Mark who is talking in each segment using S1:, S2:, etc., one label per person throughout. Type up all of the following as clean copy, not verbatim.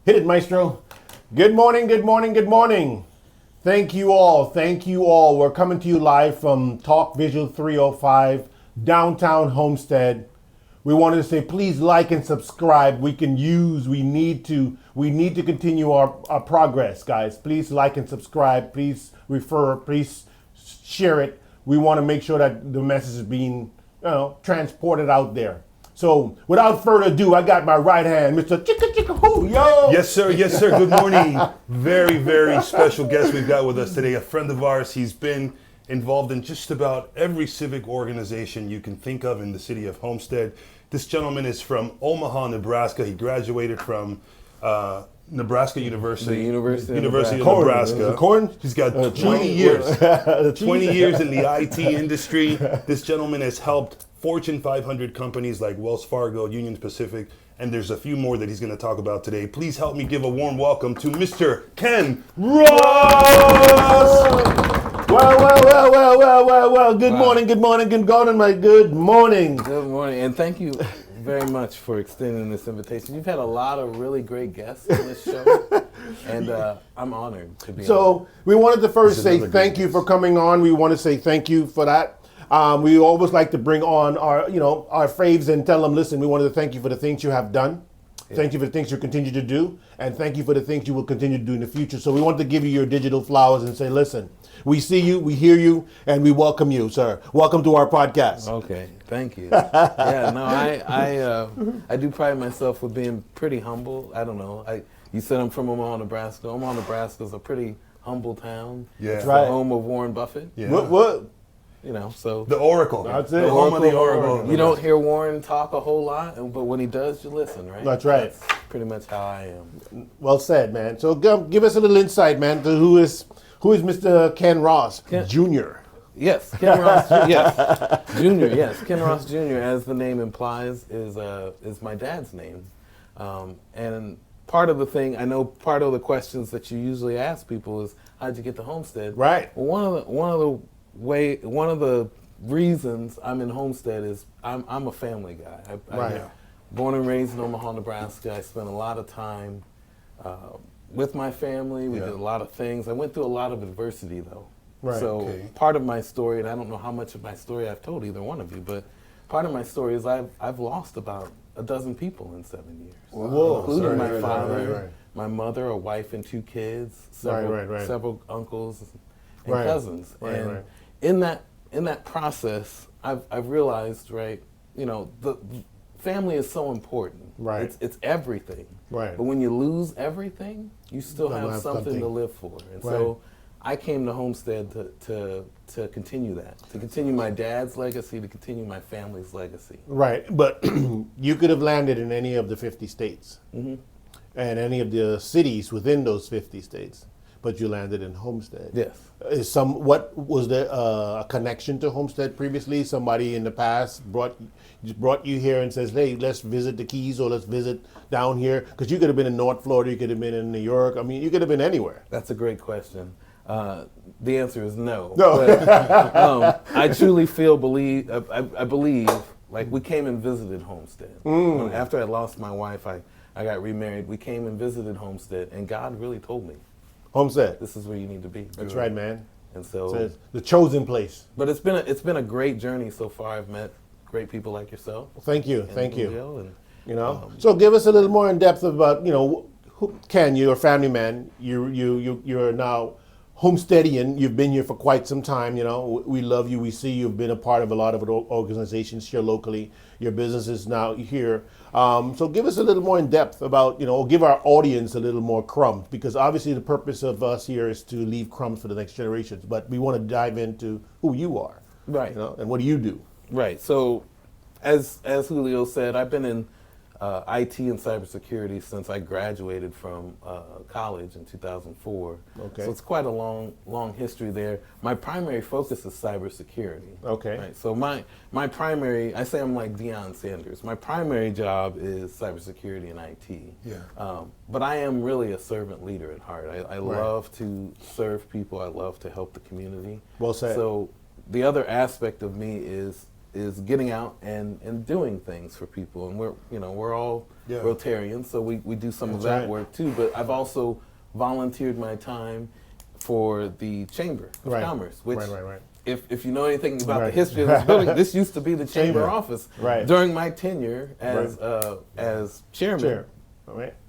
S1: Hit it, Maestro. Good morning, good morning, good morning. Thank you all. Thank you all. We're coming to you live from Talk Visual 305, downtown Homestead. We wanted to say, please like and subscribe. We need to continue our progress, guys. Please like and subscribe. Please refer. Please share it. We want to make sure that the message is being, transported out there. So, without further ado, I got my right hand, Mr. Chicka Chicka Hoo, yo!
S2: Yes, sir. Yes, sir. Good morning. Very, very special guest we've got with us today. A friend of ours. He's been involved in just about every civic organization you can think of in the city of Homestead. This gentleman is from Omaha, Nebraska. He graduated from Nebraska University.
S3: The University of
S2: Nebraska.
S1: Corn?
S2: He's got 20 years. 20 years in the IT industry. This gentleman has helped Fortune 500 companies like Wells Fargo, Union Pacific, and there's a few more that he's going to talk about today. Please help me give a warm welcome to Mr. Ken Ross!
S1: Well. Good morning, good morning. Good morning.
S3: Good morning, and thank you very much for extending this invitation. You've had a lot of really great guests on this show, and I'm honored to be on.
S1: So we wanted to first say thank you for coming on. We want to say thank you for that. We always like to bring on our faves and tell them, listen, we wanted to thank you for the things you have done. Yeah. Thank you for the things you continue to do. And thank you for the things you will continue to do in the future. So we want to give you your digital flowers and say, listen, we see you, we hear you, and we welcome you, sir. Welcome to our podcast.
S3: Okay, thank you. Yeah, no, I do pride myself with being pretty humble. I don't know. You said I'm from Omaha, Nebraska. Omaha, Nebraska is a pretty humble town.
S2: Yeah.
S3: It's
S1: right.
S3: the home of Warren Buffett.
S2: Yeah.
S1: What?
S3: So
S2: the Oracle.
S1: That's it.
S2: The home of the Oracle.
S3: You don't hear Warren talk a whole lot, but when he does, you listen, right?
S1: That's right.
S3: That's pretty much how I am.
S1: Well said, man. So give us a little insight, man, to who is Mr. Ken Ross Jr.
S3: Yes, Ken Ross. Yes, Jr. Yes, Ken Ross Jr. As the name implies, is my dad's name, and part of the thing I know. Part of the questions that you usually ask people is, how'd you get to Homestead?
S1: Right.
S3: Well, one of the reasons I'm in Homestead is I'm a family guy.
S1: Right.
S3: Born and raised in Omaha, Nebraska. I spent a lot of time with my family. We did a lot of things. I went through a lot of adversity, though.
S1: Right.
S3: So part of my story, and I don't know how much of my story I've told either one of you, but part of my story is I've lost about a dozen people in 7 years.
S1: Whoa.
S3: Including my father,
S1: right.
S3: my mother, a wife and 2 kids, several uncles and cousins.
S1: Right.
S3: In that process, I've realized, the family is so important.
S1: Right.
S3: It's everything.
S1: Right.
S3: But when you lose everything, you still have something to live for. And so I came to Homestead to continue that, to continue my dad's legacy, to continue my family's legacy.
S1: Right. But you could have landed in any of the 50 states and any of the cities within those 50 states. But you landed in Homestead.
S3: Yes.
S1: What was there a connection to Homestead previously? Somebody in the past brought you here and says, "Hey, let's visit the Keys or let's visit down here." Because you could have been in North Florida, you could have been in New York. I mean, you could have been anywhere.
S3: That's a great question. The answer is no.
S1: No.
S3: But, I truly I believe, like we came and visited Homestead. After I lost my wife, I got remarried. We came and visited Homestead, and God really told me,
S1: Homestead.
S3: this is where you need to be.
S1: That's right, man.
S3: And so
S1: it's the chosen place.
S3: But it's been a great journey so far. I've met great people like yourself.
S1: Thank you.
S3: Julio,
S1: so give us a little more in depth about Ken. You're a family man. You're now Homesteadian. You've been here for quite some time. We love you. We see you've been a part of a lot of organizations here locally. Your business is now here. So give us a little more in depth about, give our audience a little more crumbs, because obviously the purpose of us here is to leave crumbs for the next generations. But we want to dive into who you are,
S3: right?
S1: And what do you do?
S3: Right. So, as Julio said, I've been in IT and cybersecurity since I graduated from college in 2004.
S1: Okay.
S3: So it's quite a long history there. My primary focus is cybersecurity.
S1: Okay.
S3: Right. So my primary, I say I'm like Deion Sanders. My primary job is cybersecurity and IT.
S2: Yeah.
S3: But I am really a servant leader at heart. I love to serve people. I love to help the community.
S1: Well said.
S3: So the other aspect of me is is getting out and doing things for people. And we're all Rotarians, so we do some of that work too. But I've also volunteered my time for the Chamber of Commerce, which if you know anything about the history of this building, this used to be the chamber office. During my tenure as chairman,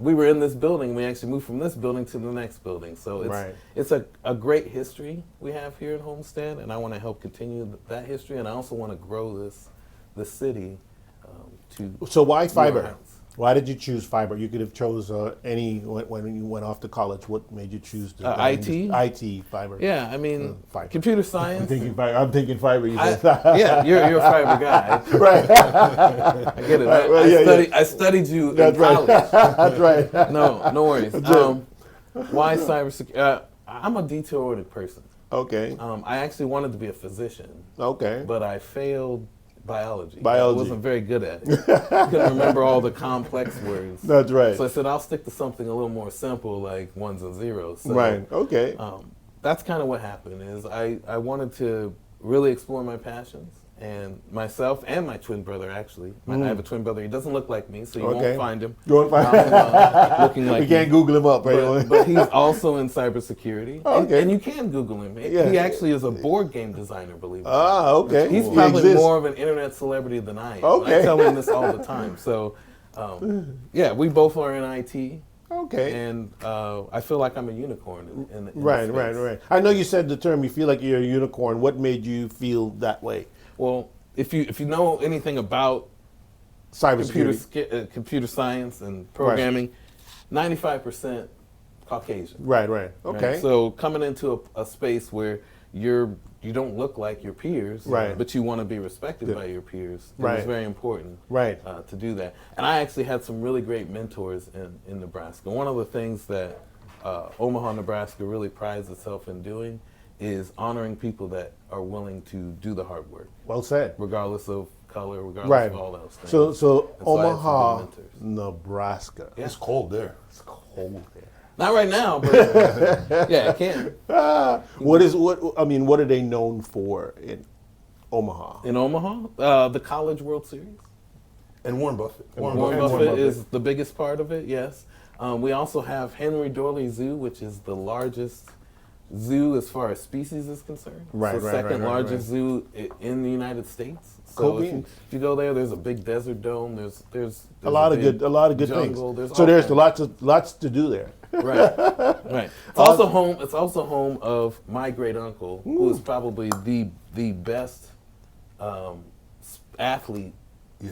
S3: we were in this building. We actually moved from this building to the next building. So it's a great history we have here at Homestead, and I want to help continue that history, and I also want to grow the city to.
S1: So why fiber? Why did you choose fiber? You could have chose any when you went off to college. What made you choose
S3: IT?
S1: IT fiber.
S3: Yeah, I mean, computer science.
S1: I'm thinking fiber. You said.
S3: Yeah, you're a fiber guy.
S1: Right.
S3: I get it. I studied you in college.
S1: That's right.
S3: No worries. Why cybersecurity? I'm a detail-oriented person.
S1: Okay.
S3: I actually wanted to be a physician.
S1: Okay.
S3: But I failed biology. I
S1: Biology.
S3: wasn't very good at it. Couldn't remember all the complex words.
S1: That's right.
S3: So I said, I'll stick to something a little more simple, like ones and zeros. So,
S1: right. Okay.
S3: That's kind of what happened. Is I wanted to really explore my passions, and myself and my twin brother actually. I have a twin brother. He doesn't look like me, so you won't find him.
S1: You won't find him
S3: looking like
S1: you can't Google him up, right?
S3: But he's also in cybersecurity,
S1: okay.
S3: and you can Google him. He actually is a board game designer, believe it or not.
S1: Ah, okay.
S3: He's probably more of an internet celebrity than I am.
S1: Okay.
S3: I tell him this all the time. So, we both are in IT.
S1: Okay.
S3: And I feel like I'm a unicorn in
S1: right. I know you said the term. You feel like you're a unicorn. What made you feel that way?
S3: Well, if you know anything about
S1: cybersecurity,
S3: computer science and programming, 95% Caucasian.
S1: Right. Okay.
S3: Right? So coming into a space where you don't look like your peers, but you want to be respected by your peers. It's very important to do that. And I actually had some really great mentors in Nebraska. One of the things that Omaha, Nebraska really prides itself in doing is honoring people that are willing to do the hard work.
S1: Well said.
S3: Regardless of color, regardless of all those things.
S1: So Omaha, Nebraska.
S2: Yeah. It's cold there.
S1: It's cold there.
S3: Not right now, but yeah, it can.
S1: What are they known for in Omaha?
S3: In Omaha, the College World Series.
S2: And Warren Buffett.
S3: Warren Buffett is the biggest part of it, yes. We also have Henry Dorley Zoo, which is the largest zoo as far as species is concerned. It's the second largest zoo in the United States. So if you go there, there's a big desert dome. There's
S1: a lot of good
S3: jungle,
S1: things. So there's lots to do there.
S3: Right. It's also home of my great uncle, who is probably the best athlete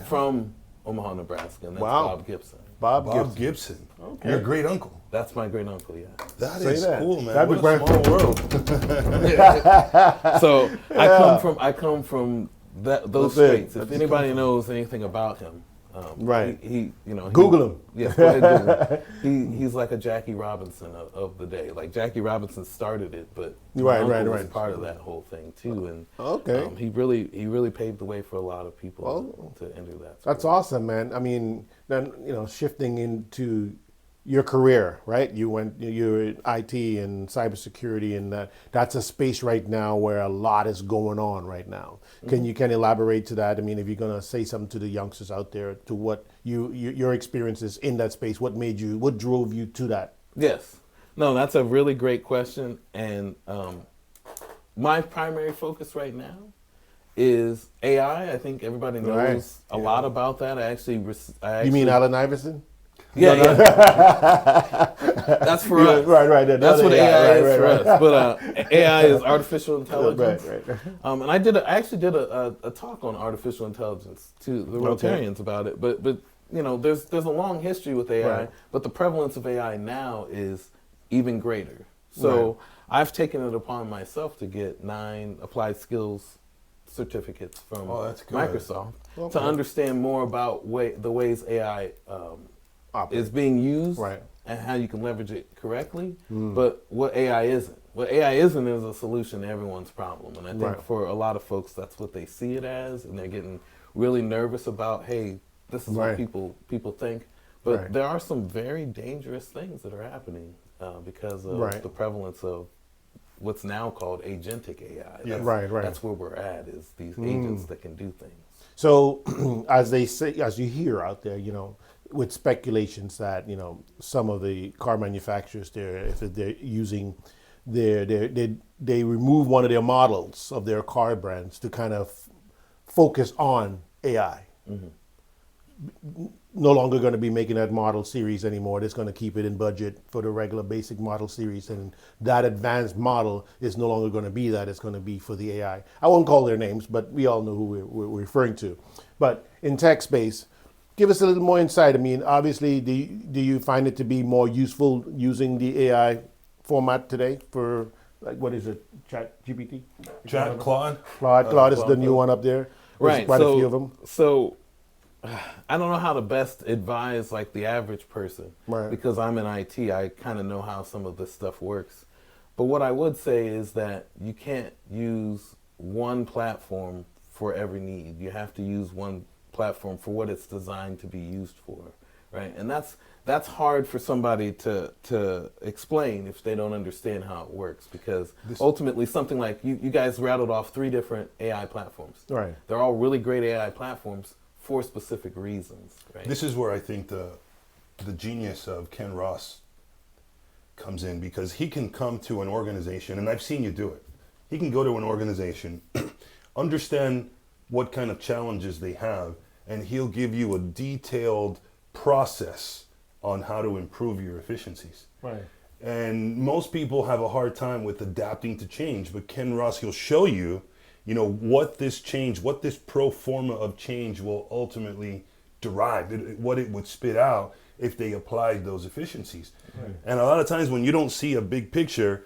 S3: from Omaha, Nebraska, and that's Bob Gibson.
S2: Bob Gibson. Okay. Your great uncle.
S3: That's my great uncle, yeah.
S2: That is cool, man.
S1: That'd be
S2: what a small world.
S3: So I come from those states. If anybody knows anything about him,
S1: Google him.
S3: Yes, go ahead, Google him. He's like a Jackie Robinson of the day. Like Jackie Robinson started it, but my uncle was part of that whole thing too. And he really paved the way for a lot of people to enter that sport.
S1: That's awesome, man. I mean, then shifting into your career, right? You're in IT and cybersecurity, and that's a space right now where a lot is going on right now. Can you elaborate to that? I mean, if you're gonna say something to the youngsters out there, to what your experiences in that space, what drove you to that?
S3: Yes, no, that's a really great question, and my primary focus right now is AI. I think everybody knows a lot about that. I actually
S1: you mean Allen Iverson?
S3: Yeah. That's for us.
S1: Right.
S3: That's what AI is for us. But AI is artificial intelligence.
S1: Right.
S3: And I actually did a talk on artificial intelligence to the Rotarians about it. But there's a long history with AI, but the prevalence of AI now is even greater. So I've taken it upon myself to get 9 applied skills certificates from Microsoft to understand more about the ways AI is being used and how you can leverage it correctly, but what AI isn't. What AI isn't is a solution to everyone's problem. And I think for a lot of folks, that's what they see it as, and they're getting really nervous about, hey, this is what people think. But there are some very dangerous things that are happening because of the prevalence of what's now called agentic AI.
S2: Yeah.
S1: Right.
S3: That's where we're at, is these agents that can do things.
S1: So, as they say, as you hear out there, with speculations that some of the car manufacturers there, if they're using they remove one of their models of their car brands to kind of focus on AI. No longer going to be making that model series anymore. They're going to keep it in budget for the regular basic model series, and that advanced model is no longer going to be that. It's going to be for the AI. I won't call their names, but we all know who we're referring to. But in tech space, give us a little more insight. I mean, obviously, do you find it to be more useful using the AI format today for, like, what is it, Chat GPT?
S2: Chat Claude.
S1: Claude is the new one up there. There's
S3: Right.
S1: quite a few of them.
S3: So I don't know how to best advise like the average person,
S1: Right.
S3: because I'm in IT. I kind of know how some of this stuff works. But what I would say is that you can't use one platform for every need. You have to use one platform for what it's designed to be used for, right? And that's hard for somebody to explain if they don't understand how it works, because ultimately something like you guys rattled off 3 different AI platforms.
S1: Right.
S3: They're all really great AI platforms for specific reasons, right?
S2: This is where I think the genius of Ken Ross comes in, because he can come to an organization, and I've seen you do it. He can go to an organization, understand what kind of challenges they have, and he'll give you a detailed process on how to improve your efficiencies.
S1: Right.
S2: And most people have a hard time with adapting to change, but Ken Ross, he'll show you, what this change, what this pro forma of change will ultimately derive, what it would spit out if they applied those efficiencies. Right. And a lot of times when you don't see a big picture,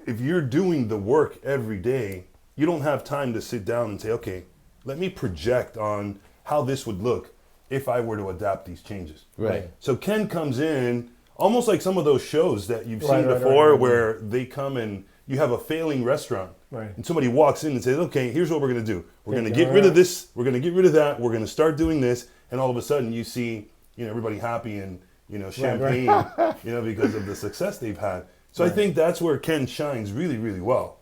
S2: if you're doing the work every day, you don't have time to sit down and say, okay, let me project on how this would look if I were to adapt these changes.
S3: Right.
S2: So Ken comes in almost like some of those shows that you've seen before, where they come and you have a failing restaurant.
S1: Right.
S2: And somebody walks in and says, okay, here's what we're going to do. We're going to get rid of this. We're going to get rid of that. We're going to start doing this. And all of a sudden you see, everybody happy and, champagne, because of the success they've had. So I think that's where Ken shines really, really well.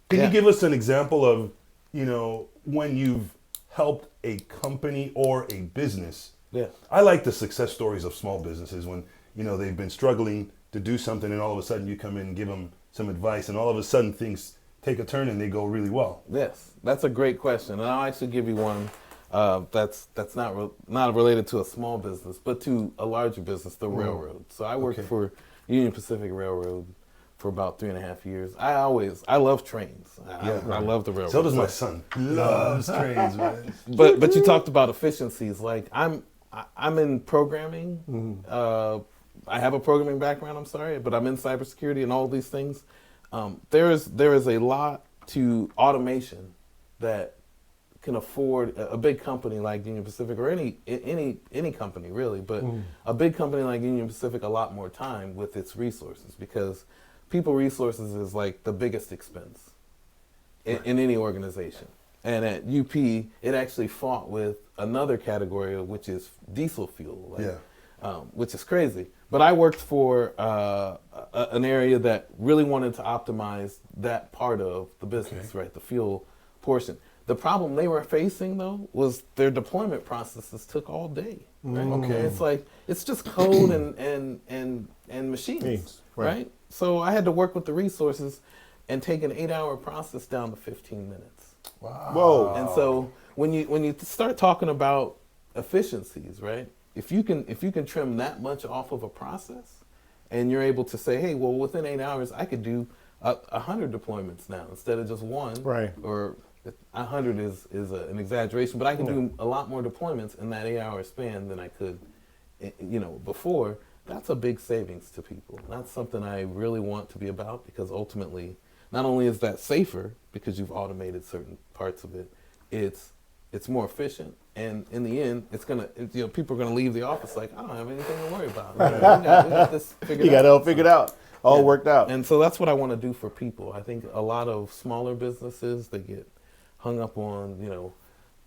S2: Can you give us an example of, when you've helped a company or a business?
S3: Yeah.
S2: I like the success stories of small businesses when, they've been struggling to do something, and all of a sudden you come in and give them some advice, and all of a sudden things take a turn and they go really well.
S3: Yes, that's a great question, and I'll actually give you one that's not related to a small business, but to a larger business, the railroad. So I worked for Union Pacific Railroad for about 3.5 years. I love trains. I love the railroad.
S2: So does my son. Loves trains, man.
S3: But you talked about efficiencies. Like I'm in programming. I have a programming background. I'm sorry, but I'm in cybersecurity and all these things. There is a lot to automation that can afford a big company like Union Pacific, or any company really, but a big company like Union Pacific a lot more time with its resources, because people resources is like the biggest expense in any organization. And at UP, it actually fought with another category, which is diesel fuel, which is crazy. But I worked for an area that really wanted to optimize that part of the business, right? The fuel portion. The problem they were facing, though, was their deployment processes took all day. Right? Okay, it's like it's just code and machines, right? So I had to work with the resources and take an 8-hour process down to 15 minutes.
S2: Wow.
S1: Whoa.
S3: And so when you start talking about efficiencies, right? If you can trim that much off of a process, and you're able to say, hey, well, within 8 hours, I could do 100 deployments now instead of just one.
S1: Right.
S3: Or 100 is an exaggeration, but I can do a lot more deployments in that 8-hour span than I could, before. That's a big savings to people. That's something I really want to be about, because ultimately, not only is that safer because you've automated certain parts of it, it's more efficient, and in the end, it's gonna people are gonna leave the office like, I don't have anything to worry about. We got this figured out.
S1: You got it all figured out, all worked out.
S3: And so that's what I want to do for people. I think a lot of smaller businesses, they get hung up on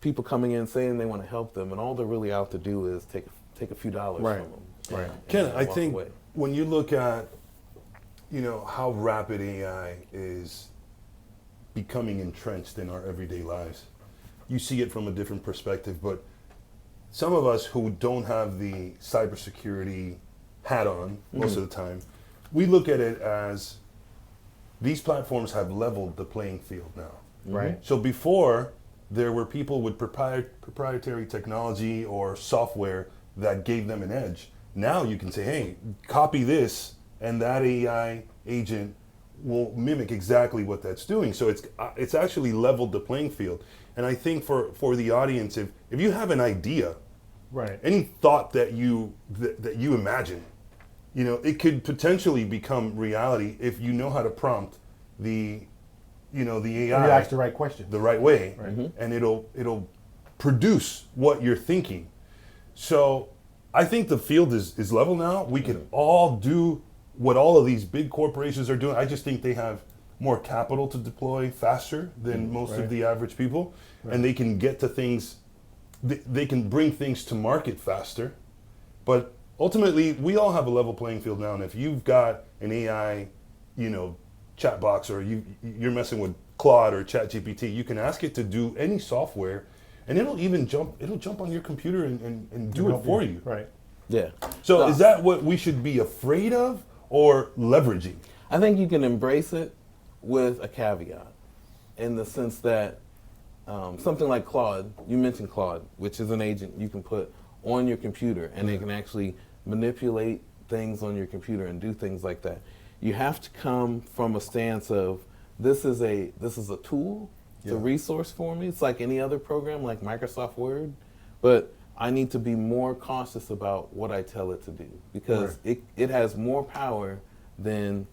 S3: people coming in saying they want to help them, and all they're really out to do is take a few dollars from them.
S1: Right.
S2: Ken, I think when you look at how rapid AI is becoming entrenched in our everyday lives. You see it from a different perspective, but some of us who don't have the cybersecurity hat on most of the time, we look at it as these platforms have leveled the playing field now.
S1: Right.
S2: So before, there were people with proprietary technology or software that gave them an edge. Now you can say, hey, copy this, and that AI agent will mimic exactly what that's doing. So it's actually leveled the playing field. And I think for the audience, if you have an idea,
S1: Right.
S2: any thought that you imagine, it could potentially become reality if you know how to prompt the AI
S1: You ask the right question.
S2: the right way,
S1: Right.
S2: and it'll produce what you're thinking. So I think the field is level now. We can all do what all of these big corporations are doing. I just think they have more capital to deploy faster than most
S1: Right.
S2: of the average people, and they can get to things. They can bring things to market faster. But ultimately, we all have a level playing field now. And if you've got an AI, chat box, or you're messing with Claude or ChatGPT, you can ask it to do any software, and it'll jump on your computer and do it for you.
S1: Right.
S3: Yeah.
S2: So is that what we should be afraid of or leveraging?
S3: I think you can embrace it with a caveat, in the sense that something like Claude, you mentioned Claude, which is an agent you can put on your computer, and it can actually manipulate things on your computer and do things like that. You have to come from a stance of, this is a tool, it's a resource for me. It's like any other program, like Microsoft Word, but I need to be more cautious about what I tell it to do, because it has more power than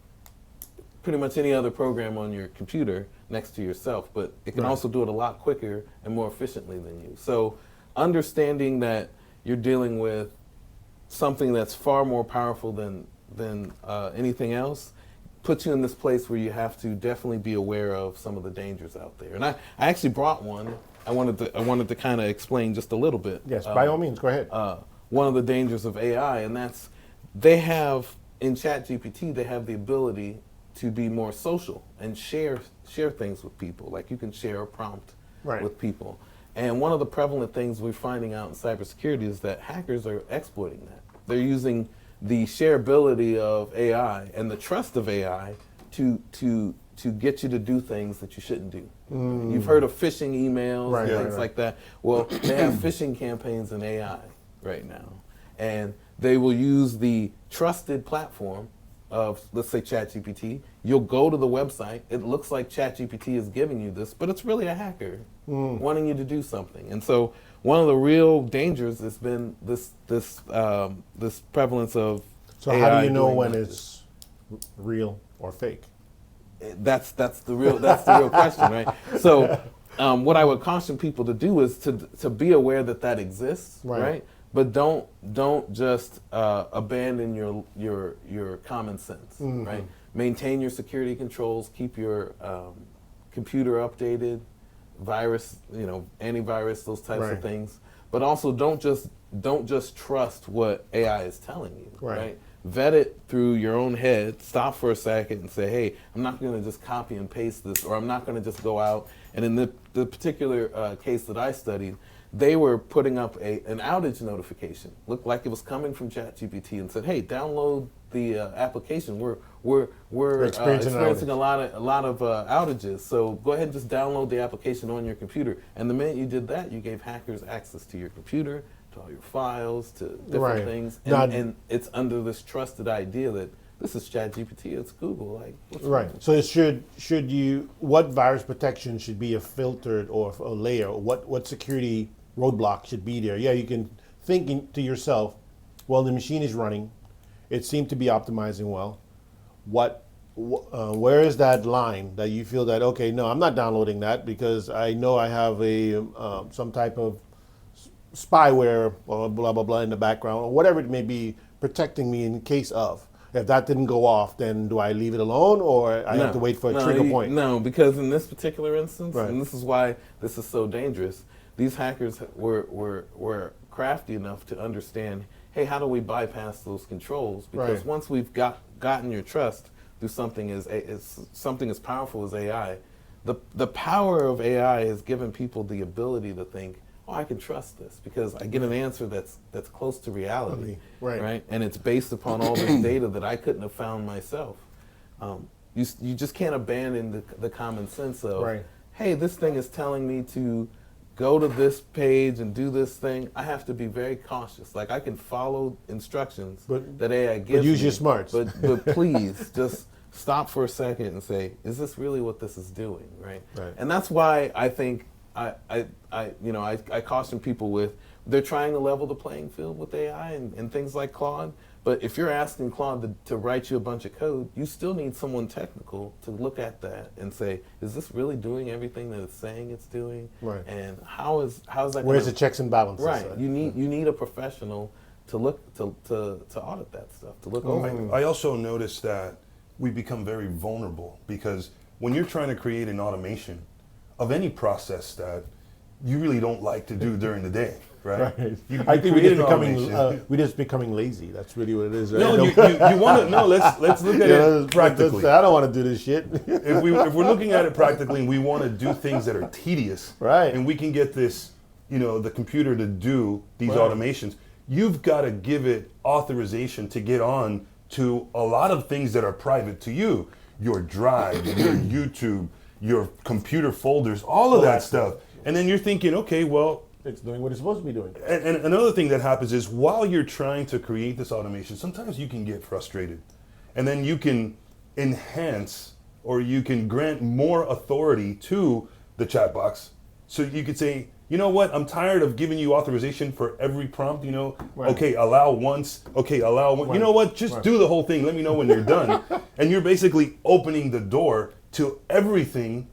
S3: pretty much any other program on your computer next to yourself, but it can also do it a lot quicker and more efficiently than you. So understanding that you're dealing with something that's far more powerful than anything else puts you in this place where you have to definitely be aware of some of the dangers out there. And I actually brought one. I wanted to kind of explain just a little bit.
S1: Yes, by all means, go ahead.
S3: One of the dangers of AI, and that's, they have, in ChatGPT, they have the ability to be more social and share things with people. Like, you can share a prompt with people. And one of the prevalent things we're finding out in cybersecurity is that hackers are exploiting that. They're using the shareability of AI and the trust of AI to get you to do things that you shouldn't do. You've heard of phishing emails and things like that. Well, they have phishing campaigns in AI right now. And they will use the trusted platform of, let's say, ChatGPT. You'll go to the website. It looks like ChatGPT is giving you this, but it's really a hacker wanting you to do something. And so one of the real dangers has been this prevalence of
S1: So
S3: AI.
S1: how do you know
S3: doing
S1: when
S3: this.
S1: it's real or fake?
S3: That's the real question, right? So what I would caution people to do is to be aware that exists, right? But don't just abandon your common sense, right? Maintain your security controls, keep your computer updated, virus, antivirus, those types of things. But also don't just trust what AI is telling you, right? Vet it through your own head. Stop for a second and say, hey, I'm not going to just copy and paste this, or I'm not going to just go out. And in the particular case that I studied, they were putting up an outage notification. Looked like it was coming from ChatGPT, and said, hey, download the application. We're experiencing a lot of outages. So go ahead and just download the application on your computer. And the minute you did that, you gave hackers access to your computer, to all your files, to different things. And it's under this trusted idea that this is ChatGPT, it's Google. Like, what's wrong?
S1: So it should you, what virus protection should be a filtered or a layer? What security roadblock should be there? Yeah, you can think to yourself, well, the machine is running. It seemed to be optimizing well. Where is that line that you feel that, okay, no, I'm not downloading that because I know I have some type of spyware or blah, blah, blah in the background, or whatever it may be, protecting me in case of. If that didn't go off, then do I leave it alone, or I have to wait for a trigger point?
S3: No, because in this particular instance, and this is why this is so dangerous, these hackers were crafty enough to understand, hey, how do we bypass those controls? Because once we've gotten your trust, through something as powerful as AI. The power of AI has given people the ability to think, oh, I can trust this because I get an answer that's close to reality, right? And it's based upon all this data that I couldn't have found myself. You just can't abandon the common sense of, hey, this thing is telling me to go to this page and do this thing. I have to be very cautious. Like, I can follow instructions that AI gives me.
S1: But use your smarts.
S3: But please just stop for a second and say, is this really what this is doing, right? And that's why I think I caution people with, they're trying to level the playing field with AI and things like Claude. But if you're asking Claude to write you a bunch of code, you still need someone technical to look at that and say, is this really doing everything that it's saying it's doing? And how's that?
S1: Where's the checks and balances?
S3: You need a professional to look to audit that stuff, to look over.
S2: I also noticed that we become very vulnerable because when you're trying to create an automation of any process that you really don't like to do during the day, right?
S1: I think we're just becoming lazy. That's really what it is. Right?
S2: No, you want to. No, let's look at it practically.
S1: I don't want to do this shit.
S2: if we're looking at it practically, and we want to do things that are tedious, and we can get this, the computer to do these automations. You've got to give it authorization to get on to a lot of things that are private to you, your Drive, your YouTube, your computer folders, all of that stuff. And then you're thinking, okay, well,
S1: it's doing what it's supposed to be doing.
S2: And another thing that happens is while you're trying to create this automation, sometimes you can get frustrated. And then you can enhance or you can grant more authority to the chat box. So you could say, you know what, I'm tired of giving you authorization for every prompt, okay, allow once, okay, allow one. You know what, just do the whole thing, let me know when you're done. And you're basically opening the door to everything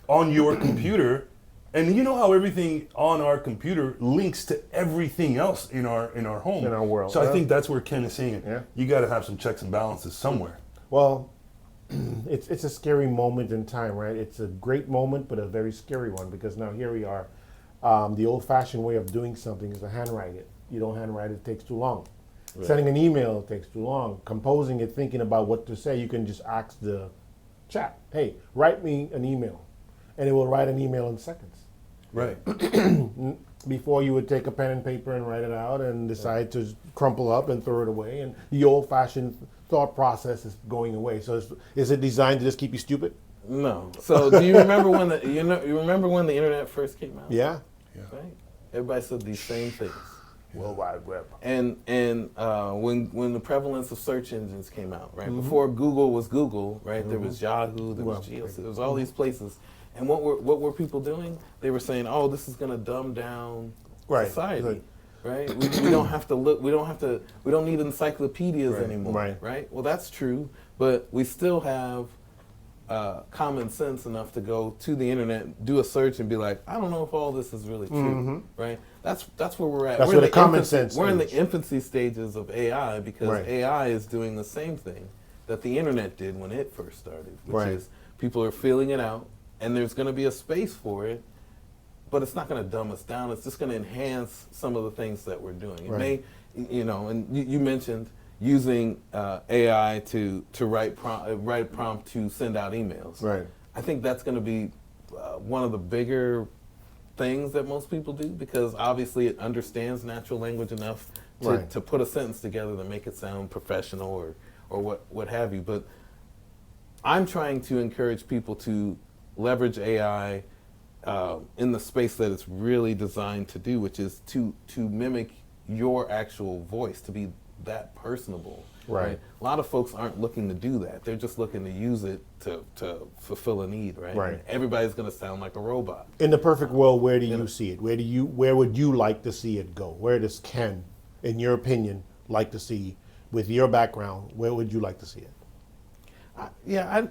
S2: on your computer. And you know how everything on our computer links to everything else in our home,
S1: in our world.
S2: So I think that's where Ken is saying it. You got to have some checks and balances somewhere.
S1: Well, it's a scary moment in time, right? It's a great moment, but a very scary one because now here we are. The old-fashioned way of doing something is to handwrite it. You don't handwrite it; it takes too long. Sending an email takes too long. Composing it, thinking about what to say, you can just ask the chat, "Hey, write me an email," and it will write an email in seconds. Before you would take a pen and paper and write it out and decide to crumple up and throw it away, and the old-fashioned thought process is going away. So is it designed to just keep you stupid?
S3: No. So do you remember when you remember when the internet first came out?
S1: Yeah.
S3: Right. Everybody said these same things.
S1: World Wide Web.
S3: And when the prevalence of search engines came out, right? Before Google was Google, right? There was Yahoo, there was Geo, there was all these places. And what were people doing? They were saying, "Oh, this is going to dumb down society, right? We don't have to look. We don't need encyclopedias anymore, right? Well, that's true, but we still have common sense enough to go to the internet, do a search, and be like, I don't know if all this is really true, right? That's where we're at.
S1: That's where the common sense.
S3: We're in the infancy stages of AI because AI is doing the same thing that the internet did when it first started, which is people are feeling it out. And there's going to be a space for it, but it's not going to dumb us down. It's just going to enhance some of the things that we're doing. It may, and you mentioned using AI to write a prompt to send out emails. I think that's going to be one of the bigger things that most people do because obviously it understands natural language enough to put a sentence together to make it sound professional or what have you. But I'm trying to encourage people to leverage AI in the space that it's really designed to do, which is to mimic your actual voice, to be that personable. A lot of folks aren't looking to do that. They're just looking to use it to fulfill a need, right? Everybody's going to sound like a robot.
S1: In the perfect world, where do you see it? Where would you like to see it go? Where does Ken, in your opinion, like to see, with your background, where would you like to see it?
S3: I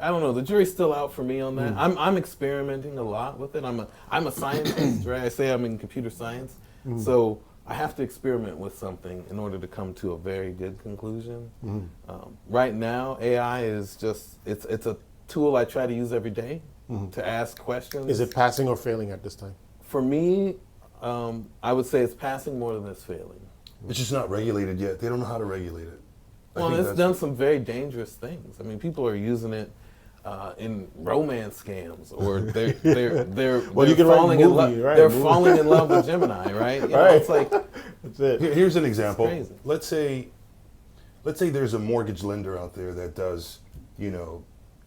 S3: don't know. The jury's still out for me on that. I'm experimenting a lot with it. I'm a scientist, right? I say I'm in computer science, so I have to experiment with something in order to come to a very good conclusion. Right now, AI is just it's a tool I try to use every day to ask questions.
S1: Is it passing or failing at this time?
S3: For me, I would say it's passing more than it's failing.
S2: It's just not regulated yet. They don't know how to regulate it.
S3: Well, it's done some very dangerous things. I mean, people are using it in romance scams, or they're falling in love. Right? They're falling in love with Gemini, right? You know,
S1: right.
S3: It's like
S1: that's it.
S2: Here's an example. Let's say there's a mortgage lender out there that does,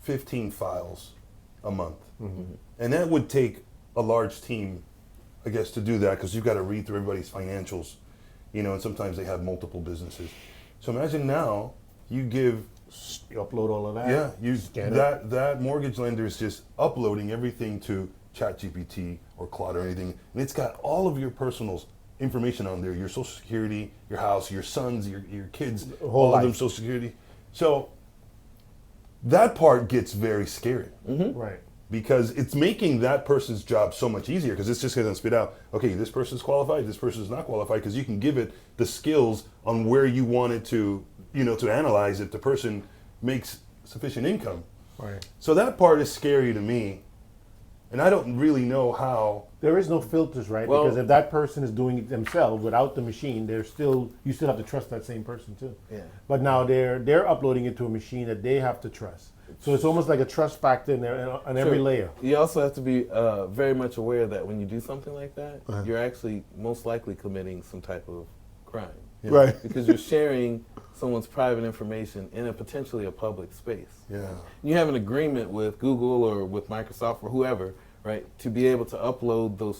S2: 15 files a month, and that would take a large team, I guess, to do that, because you've got to read through everybody's financials, and sometimes they have multiple businesses. So imagine now you
S1: upload all of that.
S2: Yeah, that mortgage lender is just uploading everything to ChatGPT or Claude or anything, and it's got all of your personal information on there: your Social Security, your house, your sons, your kids, all of them Social Security. So that part gets very scary,
S1: right?
S2: Because it's making that person's job so much easier, because it's just going to spit out, okay, this person's qualified, this person's not qualified, because you can give it the skills on where you want it to, to analyze if the person makes sufficient income.
S1: Right.
S2: So that part is scary to me, and I don't really know how.
S1: There is no filters, right?
S3: Well,
S1: because if that person is doing it themselves without the machine, you still have to trust that same person too.
S3: Yeah.
S1: But now they're uploading it to a machine that they have to trust. So it's almost like a trust factor in there on every layer.
S3: You also have to be very much aware that when you do something like that, you're actually most likely committing some type of crime.
S1: Right.
S3: Because you're sharing someone's private information in a potentially a public space.
S2: Yeah.
S3: You have an agreement with Google or with Microsoft or whoever, right, to be able to upload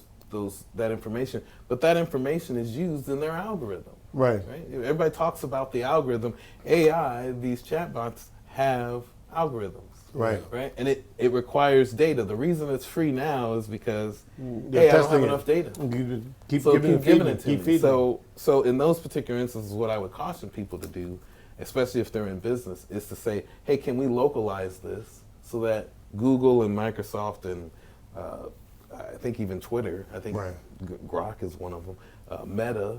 S3: that information. But that information is used in their algorithm.
S1: Right.
S3: Everybody talks about the algorithm. AI, these chatbots have algorithms.
S1: Right.
S3: Right. And it requires data. The reason it's free now is because I don't have enough data.
S1: Keep
S3: giving it to me.
S1: feeding.
S3: So in those particular instances, what I would caution people to do, especially if they're in business, is to say, hey, can we localize this so that Google and Microsoft and I think even Twitter, I think Grok is one of them, Meta,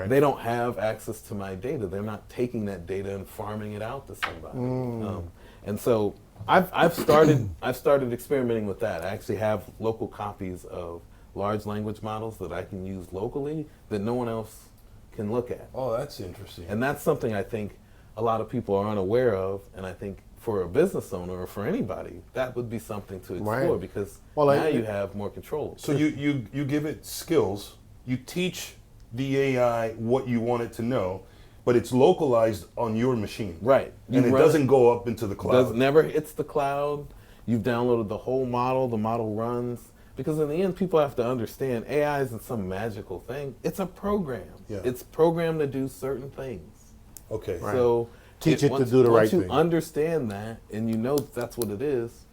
S3: they don't have access to my data. They're not taking that data and farming it out to somebody. And so I've started experimenting with that. I actually have local copies of large language models that I can use locally that no one else can look at.
S2: Oh, that's interesting.
S3: And that's something I think a lot of people are unaware of, and I think for a business owner or for anybody, that would be something to explore because now you have more control.
S2: So you give it skills, you teach the AI what you want it to know, but it's localized on your machine.
S3: Right.
S2: And it doesn't go up into the cloud.
S3: Never hits the cloud. You've downloaded the whole model, the model runs. Because in the end, people have to understand AI isn't some magical thing. It's a program.
S2: Yeah.
S3: It's programmed to do certain things.
S2: Okay.
S1: Right.
S3: So
S1: teach it to do the right thing.
S3: Once you understand that and you know that's what it is,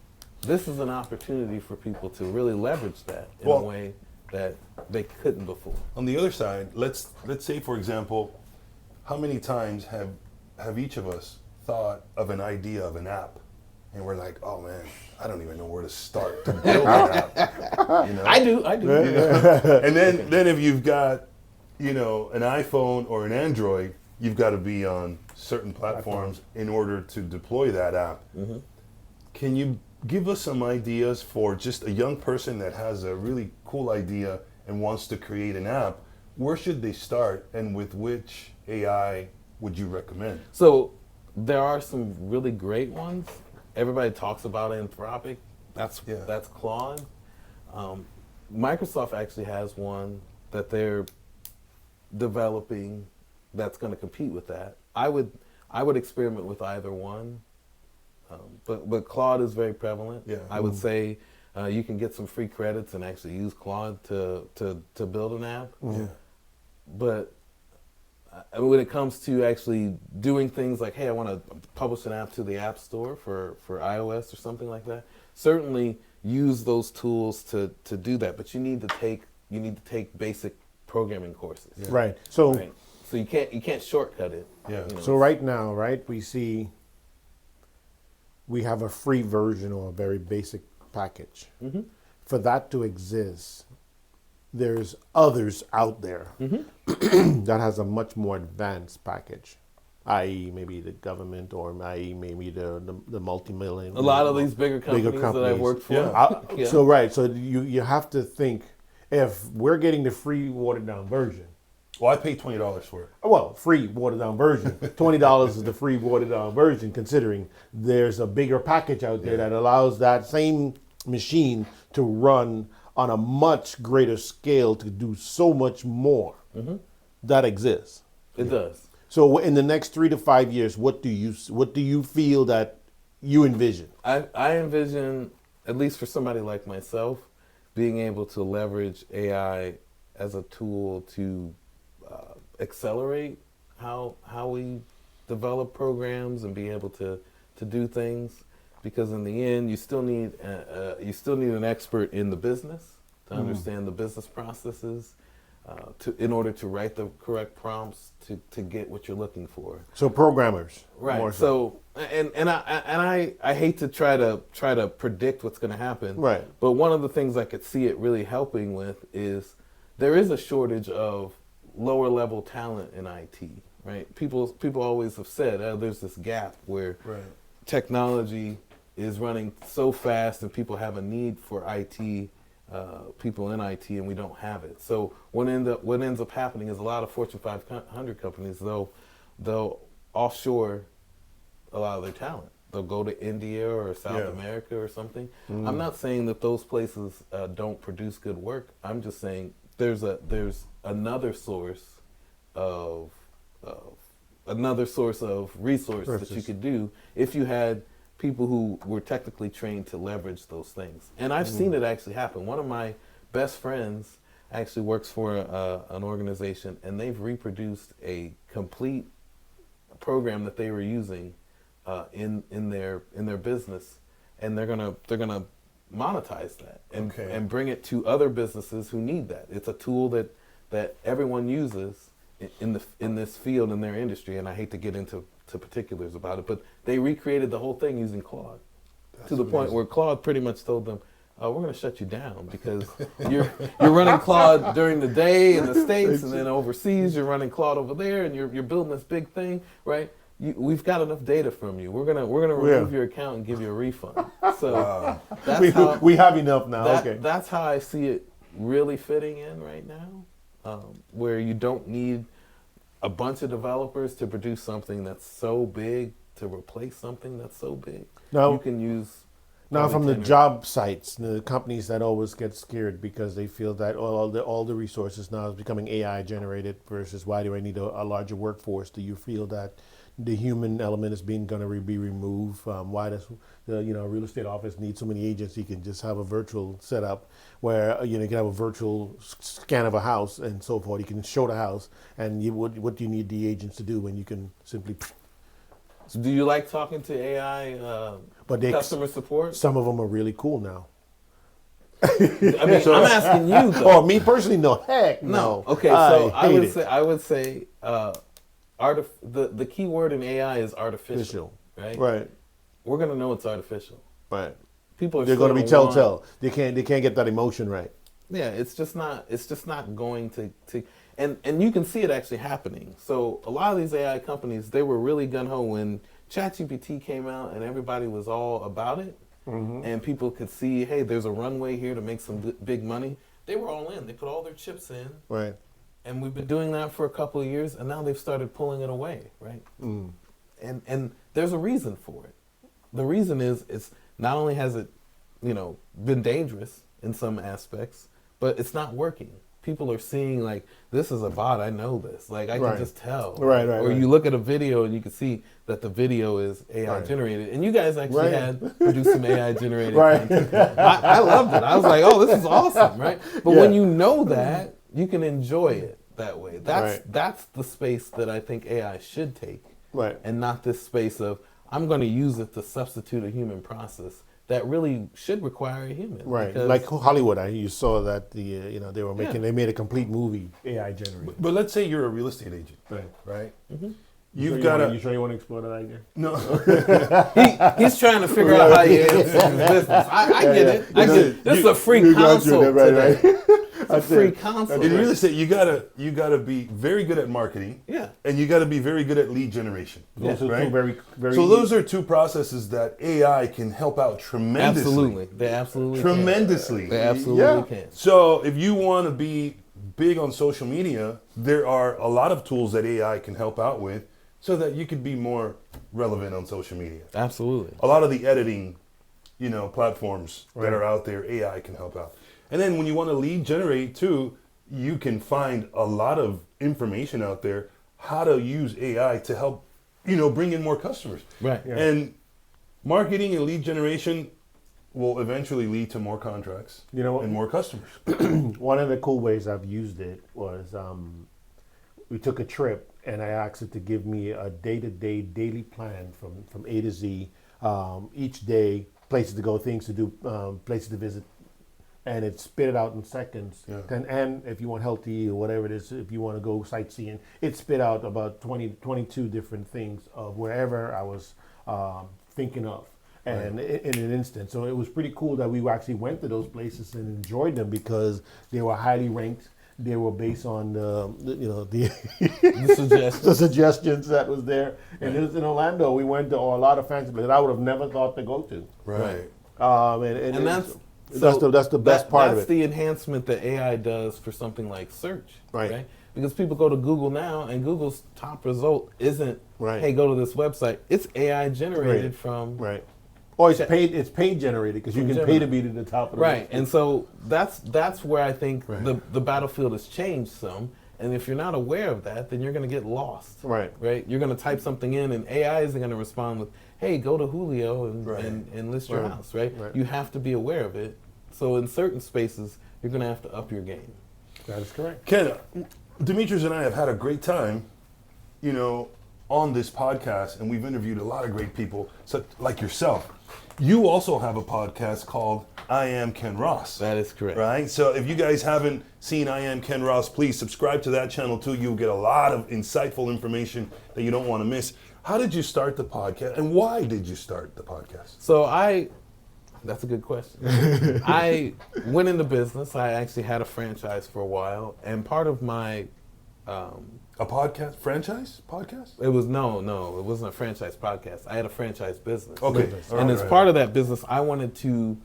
S3: this is an opportunity for people to really leverage that in a way that they couldn't before.
S2: On the other side, let's say, for example, how many times have each of us thought of an idea of an app, and we're like, oh man, I don't even know where to start to build an app.
S3: I do.
S2: And then if you've got, an iPhone or an Android, you've got to be on certain platforms in order to deploy that app. Mm-hmm. Can you give us some ideas for just a young person that has a really cool idea and wants to create an app? Where should they start, and with which AI would you recommend?
S3: So there are some really great ones. Everybody talks about Anthropic. That's Claude. Microsoft actually has one that they're developing that's going to compete with that. I would experiment with either one, but Claude is very prevalent.
S2: Yeah.
S3: I would say you can get some free credits and actually use Claude to build an app.
S2: Yeah.
S3: But when it comes to actually doing things like, hey, I want to publish an app to the App Store for iOS or something like that, certainly use those tools to do that. But you need to take basic programming courses.
S1: Yeah. Right. So
S3: you can't shortcut it.
S2: Yeah.
S1: So right now, we have a free version or a very basic package. Mm-hmm. For that to exist, there's others out there that has a much more advanced package, i.e. maybe the government or i.e. maybe the multi-million.
S3: A lot of these bigger companies that I've worked for.
S1: Yeah. So you have to think, if we're getting the free watered down version,
S2: Well, I paid $20 for it.
S1: Well, free watered down version. $20 is the free watered down version, considering there's a bigger package out there that allows that same machine to run on a much greater scale to do so much more. That exists.
S3: It does.
S1: So in the next 3 to 5 years, what do you feel that you envision?
S3: I envision, at least for somebody like myself, being able to leverage AI as a tool to accelerate how we develop programs and be able to do things. Because in the end, you still need an expert in the business to understand the business processes, in order to write the correct prompts to get what you're looking for.
S1: So programmers,
S3: Right.
S1: more
S3: So I hate to try to predict what's going to happen.
S1: Right.
S3: But one of the things I could see it really helping with is there is a shortage of lower level talent in IT. Right. People always have said there's this gap where technology is running so fast and people have a need for IT. People in IT, and we don't have it. So what ends up happening is a lot of Fortune 500 companies, they'll offshore a lot of their talent. They'll go to India or South America or something. I'm not saying that those places don't produce good work. I'm just saying there's another source of resource that you could do if you had people who were technically trained to leverage those things. And I've seen it actually happen. One of my best friends actually works for an organization, and they've reproduced a complete program that they were using in their business, and they're gonna monetize that and bring it to other businesses who need that. It's a tool that everyone uses in this field in their industry, and I hate to get into particulars about it, but they recreated the whole thing using Claude. That's to the point where Claude pretty much told them, we're going to shut you down because you're running Claude during the day in the States, and then overseas you're running Claude over there, and you're building this big thing, right? We've got enough data from you. We're gonna remove your account and give you a refund. So
S1: we have enough now.
S3: That's how I see it really fitting in right now, where you don't need a bunch of developers to produce something that's so big to replace something that's so big.
S1: Now,
S3: you can use.
S1: Now, from the job sites, the companies that always get scared because they feel that all the resources now is becoming AI generated versus why do I need a larger workforce? Do you feel that the human element is going to be removed? Why does a real estate office need so many agents? You can just have a virtual setup where you can have a virtual scan of a house and so forth. You can show the house, and what do you need the agents to do when you can simply?
S3: So do you like talking to AI customer support?
S1: Some of them are really cool now.
S3: I mean, I'm asking you though.
S1: Oh, me personally, no. Heck no.
S3: Okay, so I would say the key word in AI is artificial, right?
S1: Right.
S3: We're gonna know it's artificial.
S1: Right.
S3: People are.
S1: They're going to be telltale. They can't get that emotion right.
S3: Yeah, it's just not going to. And you can see it actually happening. So a lot of these AI companies, they were really gung-ho when ChatGPT came out and everybody was all about it. And people could see, hey, there's a runway here to make some big money. They were all in. They put all their chips in.
S1: Right.
S3: And we've been doing that for a couple of years, and now they've started pulling it away, right? And there's a reason for it. The reason is it's not only has it, been dangerous in some aspects, but it's not working. People are seeing like, this is a bot, I know this. Like I can just tell.
S1: Right.
S3: Or you look at a video and you can see that the video is AI generated. And you guys actually had produced some AI generated content. I loved it. I was like, oh, this is awesome, right? But when you know that, you can enjoy it that way. That's the space that I think AI should take.
S1: Right.
S3: And not this space of, I'm going to use it to substitute a human process that really should require a human.
S1: Right, like Hollywood. You saw that they made a complete movie AI generated.
S2: But let's say you're a real estate agent, right?
S1: You sure you want to explore that idea?
S2: No.
S3: He's trying to figure out how he answers his business. I get it. This is a free consult today. It's a free consult.
S2: In real estate, you gotta be very good at marketing.
S3: Yeah.
S2: And you gotta be very good at lead generation.
S1: Right?
S2: Very, very. So those are two processes that AI can help out tremendously.
S3: Absolutely, they absolutely
S2: tremendously.
S3: Can. They absolutely can.
S2: So if you want to be big on social media, there are a lot of tools that AI can help out with so that you could be more relevant on social media.
S3: Absolutely.
S2: A lot of the editing, platforms
S1: Right.
S2: that are out there, AI can help out. And then when you want to lead generate too, you can find a lot of information out there how to use AI to help, bring in more customers.
S3: Right.
S1: Yeah.
S2: And marketing and lead generation will eventually lead to more contracts
S1: You know what?
S2: and more customers.
S1: One of the cool ways I've used it was we took a trip and I asked it to give me a day-to-day daily plan from A to Z. Each day, places to go, things to do, places to visit, and it spit it out in seconds.
S2: Yeah.
S1: And if you want healthy or whatever it is, if you want to go sightseeing, it spit out about 22 different things of wherever I was thinking of. And in an instant. So it was pretty cool that we actually went to those places and enjoyed them because they were highly ranked. They were based on the
S3: suggestions.
S1: the suggestions that was there. And it was in Orlando. We went to a lot of fancy places I would have never thought to go to.
S2: Right.
S1: And
S3: that's
S1: that's the best part of it.
S3: That's the enhancement that AI does for something like search,
S1: Right.
S3: Because people go to Google now, and Google's top result isn't,
S1: Right.
S3: hey, go to this website. It's AI generated
S1: Right.
S3: from
S1: Right. Or it's paid. It's paid generated because you
S3: From
S1: can
S3: Gemini.
S1: pay to be to the top of the
S3: right.
S1: list.
S3: And so that's where I think
S2: Right.
S3: the battlefield has changed some. And if you're not aware of that, then you're going to get lost.
S1: Right.
S3: Right. You're going to type something in, and AI isn't going to respond with, hey, go to Julio and,
S2: Right.
S3: and list your
S1: Right.
S3: house. Right?
S1: Right.
S3: You have to be aware of it. So in certain spaces, you're going to have to up your game.
S1: That is correct.
S2: Ken, Demetrius and I have had a great time, on this podcast, and we've interviewed a lot of great people, such like yourself. You also have a podcast called I Am Ken Ross.
S3: That is correct.
S2: Right? So if you guys haven't seen I Am Ken Ross, please subscribe to that channel too. You'll get a lot of insightful information that you don't want to miss. How did you start the podcast, and why did you start the podcast?
S3: So that's a good question. I went into business. I actually had a franchise for a while, and part of my
S2: A podcast? Franchise podcast?
S3: it wasn't a franchise podcast. I had a franchise business.
S2: Okay.
S3: And as part of that business, I wanted to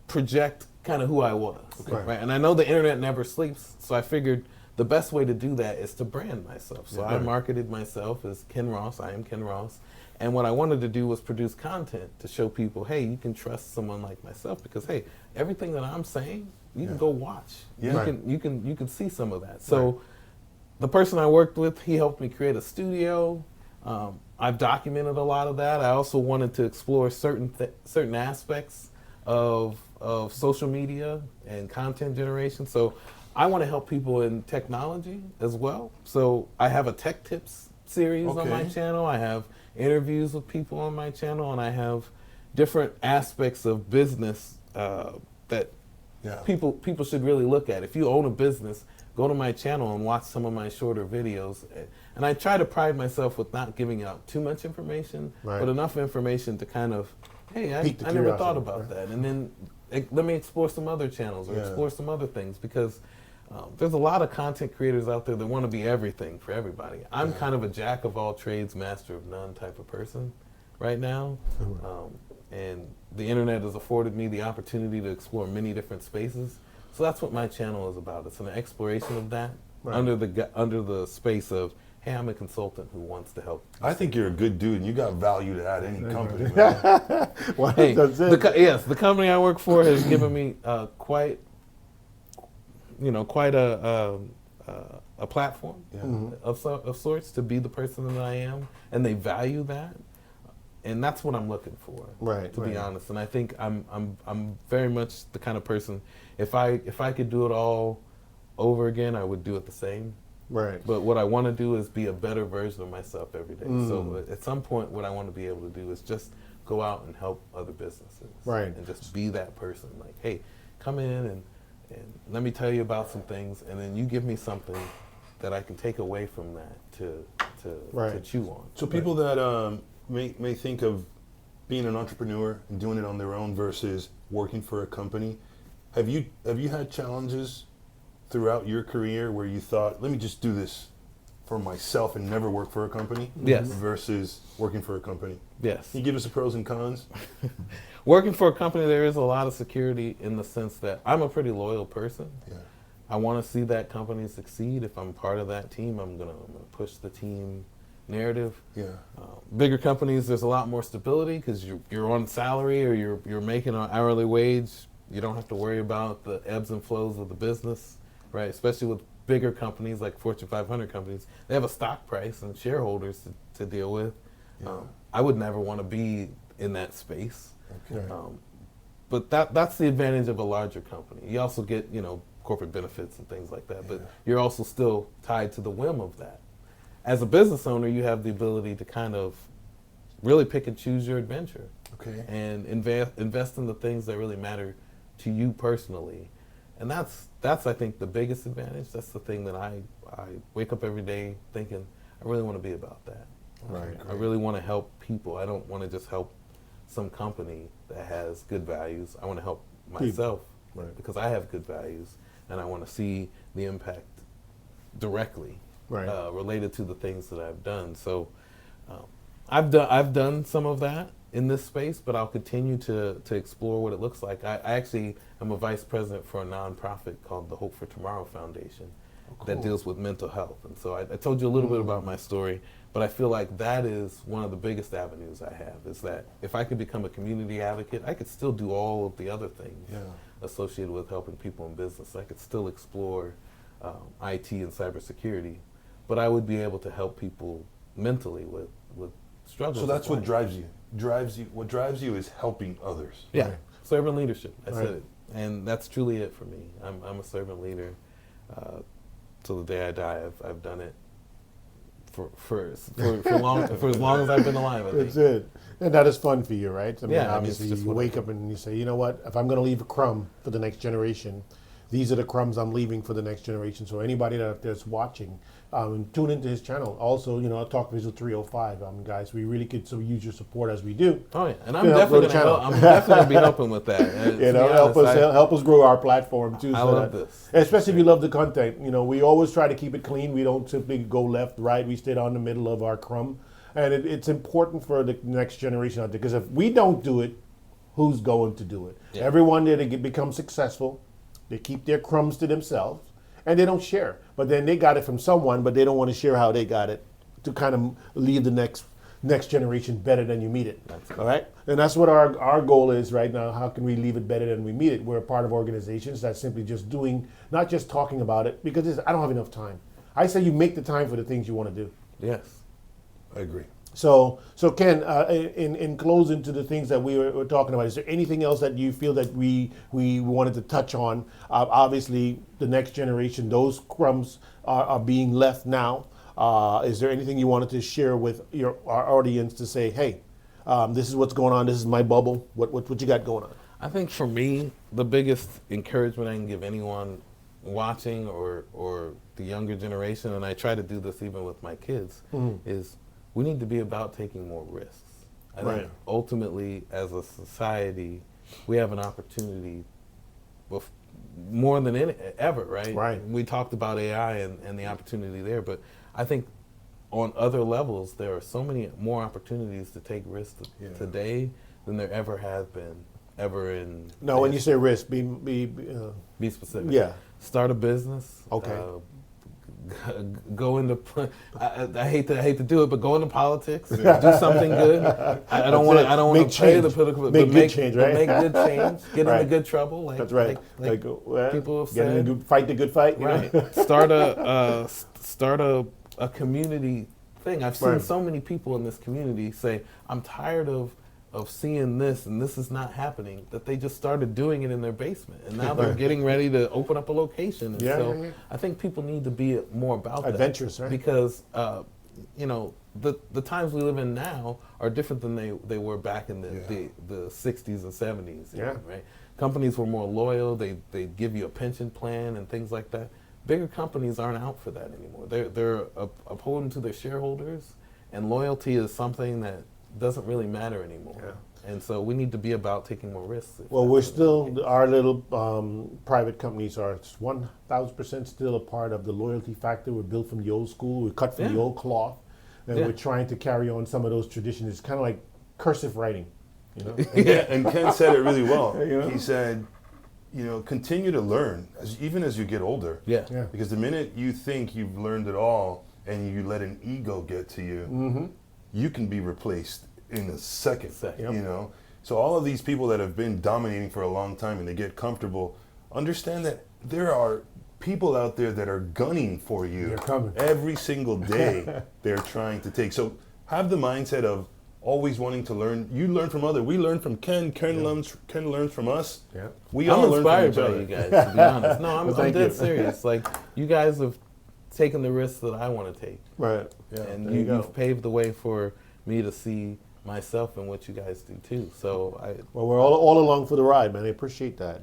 S3: project kind of who I was.
S1: Okay.
S3: Right? And I know the internet never sleeps, so I figured the best way to do that is to brand myself. So I marketed myself as Ken Ross. I am Ken Ross. And what I wanted to do was produce content to show people, hey, you can trust someone like myself because, hey, everything that I'm saying, you can go watch.
S2: Yeah.
S3: You can see some of that. So the person I worked with, he helped me create a studio. I've documented a lot of that. I also wanted to explore certain aspects of social media and content generation. So I want to help people in technology as well. So I have a tech tips series on my
S2: Okay.
S3: channel. I have interviews with people on my channel, and I have different aspects of business that
S2: Yeah.
S3: people should really look at. If you own a business, go to my channel and watch some of my shorter videos. And I try to pride myself with not giving out too much information,
S1: Right.
S3: but enough information to kind of, hey,
S1: Pique the
S3: I never thought
S1: curiosity,
S3: about
S1: right.
S3: that. And then let me explore some other channels or
S2: Yeah.
S3: explore some other things because there's a lot of content creators out there that want to be everything for everybody. I'm kind of a jack of all trades, master of none type of person right now. And the internet has afforded me the opportunity to explore many different spaces. So that's what my channel is about. It's an exploration of that
S1: Right.
S3: under the space of, hey, I'm a consultant who wants to help.
S2: I think you're a good dude, and you got value to add any company. Man.
S1: Well,
S3: Hey,
S1: that's it.
S3: the company I work for has given me quite a platform of sorts to be the person that I am, and they value that, and that's what I'm looking for,
S1: Right,
S3: to be
S1: right.
S3: honest. And I think I'm very much the kind of person. If I could do it all over again, I would do it the same.
S1: Right.
S3: But what I want to do is be a better version of myself every day. So at some point, what I want to be able to do is just go out and help other businesses.
S1: Right.
S3: And just be that person. Like, hey, come in and let me tell you about some things, and then you give me something that I can take away from that to
S1: Right.
S3: chew on.
S2: So people that may think of being an entrepreneur and doing it on their own versus working for a company, have you had challenges throughout your career where you thought, let me just do this for myself and never work for a company?
S3: Yes.
S2: Versus working for a company.
S3: Yes.
S2: Can you give us the pros and cons?
S3: Working for a company, there is a lot of security in the sense that I'm a pretty loyal person.
S2: Yeah.
S3: I want to see that company succeed. If I'm part of that team, I'm gonna push the team narrative.
S2: Yeah.
S3: Bigger companies, there's a lot more stability because you're on salary or you're making an hourly wage. You don't have to worry about the ebbs and flows of the business, right? Especially with bigger companies like Fortune 500 companies, they have a stock price and shareholders to deal with.
S2: Yeah.
S3: I would never want to be in that space.
S2: Okay.
S3: But that's the advantage of a larger company. You also get, corporate benefits and things like that, but you're also still tied to the whim of that. As a business owner, you have the ability to kind of really pick and choose your adventure.
S2: Okay.
S3: And invest in the things that really matter to you personally. And that's I think the biggest advantage. That's the thing that I wake up every day thinking, I really want to be about that.
S1: Right.
S3: I really want to help people. I don't want to just help some company that has good values. I want to help myself because I have good values, and I want to see the impact directly related to the things that I've done. So I've done some of that in this space, but I'll continue to explore what it looks like. I actually am a vice president for a nonprofit called the Hope for Tomorrow Foundation that deals with mental health. And so I told you a little bit about my story, but I feel like that is one of the biggest avenues I have, is that if I could become a community advocate, I could still do all of the other things associated with helping people in business. I could still explore IT and cybersecurity, but I would be able to help people mentally with struggles.
S2: So that's what drives you. What drives you is helping others.
S3: Yeah, servant leadership. I said it, and that's truly it for me. I'm a servant leader till the day I die. I've done it for as long as I've been alive. I think.
S1: That's it. And that is fun for you, right? I mean,
S3: Yeah,
S1: obviously
S3: it's just
S1: you wake up and you say, you know what, if I'm going to leave a crumb for the next generation, these are the crumbs I'm leaving for the next generation. So anybody that's watching, tune into his channel. Also, Talk Visual 305, guys. We really could use your support as we do.
S3: Oh yeah, and I'm definitely gonna be helping with that.
S1: Help us grow our platform too.
S3: I love this,
S1: especially if you love the content. We always try to keep it clean. We don't simply go left, right. We stay on the middle of our crumb, and it's important for the next generation out there, because if we don't do it, who's going to do it? Yeah. Everyone there to become successful, they keep their crumbs to themselves, and they don't share. But then they got it from someone, but they don't want to share how they got it, to kind of leave the next generation better than you meet it. All right? And that's what our goal is right now. How can we leave it better than we meet it? We're a part of organizations that's simply just doing, not just talking about it, because I don't have enough time. I say you make the time for the things you want to do.
S3: Yes.
S2: I agree.
S1: So Ken, in closing to the things that we were talking about, is there anything else that you feel that we wanted to touch on? Obviously, the next generation, those crumbs are being left now. Is there anything you wanted to share with our audience to say, hey, this is what's going on, this is my bubble, what you got going on?
S3: I think for me, the biggest encouragement I can give anyone watching or the younger generation, and I try to do this even with my kids, is we need to be about taking more risks. I think ultimately, as a society, we have an opportunity more than ever, right?
S1: Right.
S3: We talked about AI and the opportunity there, but I think on other levels, there are so many more opportunities to take risks today than there ever have been, in.
S1: No, when you say risk, be
S3: specific.
S1: Yeah.
S3: Start a business.
S1: Okay.
S3: Go into I hate to do it, but go into politics. Do something good. I don't want to play the political,
S1: make good change, right?
S3: But make good change. Get into good trouble.
S1: That's right.
S3: Like people have said.
S1: Fight the good fight.
S3: Right. Start a community thing. I've seen so many people in this community say, "I'm tired of seeing this and this is not happening," that they just started doing it in their basement, and now they're getting ready to open up a location. And I think people need to be more about
S1: adventurous,
S3: that, because the times we live in now are different than they were back in the 60s and 70s. Right? Companies were more loyal. They give you a pension plan and things like that. Bigger companies aren't out for that anymore. They're upholding to their shareholders, and loyalty is something that doesn't really matter anymore. Yeah. And so we need to be about taking more risks.
S1: Well, we're still, our little private companies are 1,000% still a part of the loyalty factor. We're built from the old school. We're cut from the old cloth. And we're trying to carry on some of those traditions. It's kind of like cursive writing.
S2: And Ken said it really well. He said, continue to learn even as you get older.
S3: Yeah.
S1: Yeah.
S2: Because the minute you think you've learned it all and you let an ego get to you, you can be replaced in a second.
S3: Yep.
S2: So all of these people that have been dominating for a long time and they get comfortable, understand that there are people out there that are gunning for you.
S1: They're coming.
S2: Every single day. They're trying to take. So have the mindset of always wanting to learn. You learn from others. We learn from Ken. Ken learns from us.
S1: Yeah.
S2: We
S3: I'm
S2: all learn from
S3: inspired
S2: each
S3: by
S2: other.
S3: you guys, to be honest. No, I'm
S1: Thank
S3: dead
S1: you.
S3: serious. Like, you guys have taken the risks that I want to take.
S1: Right. Yeah.
S3: And
S1: there you go.
S3: you've paved the way for me to see myself and what you guys do too. So
S1: Well, we're all along for the ride, man. I appreciate that.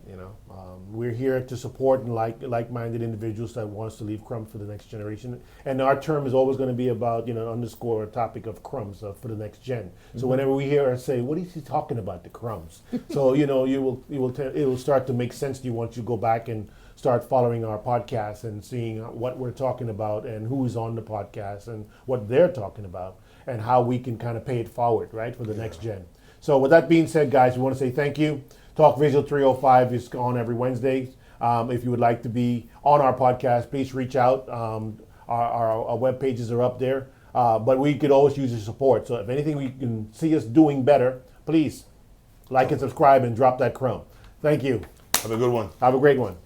S1: We're here to support and like-minded individuals that want us to leave crumbs for the next generation. And our term is always going to be about underscore a topic of crumbs for the next gen. So whenever we hear or say, "What is he talking about? The crumbs?" So it will start to make sense to you once you go back and start following our podcast and seeing what we're talking about and who is on the podcast and what they're talking about, and how we can kind of pay it forward, right, for the next gen. So with that being said, guys, we want to say thank you. Talk Visual 305 is on every Wednesday. If you would like to be on our podcast, please reach out. Our web pages are up there. But we could always use your support. So if anything we can see us doing better, please like and subscribe and drop that crumb. Thank you.
S2: Have a good one.
S1: Have a great one.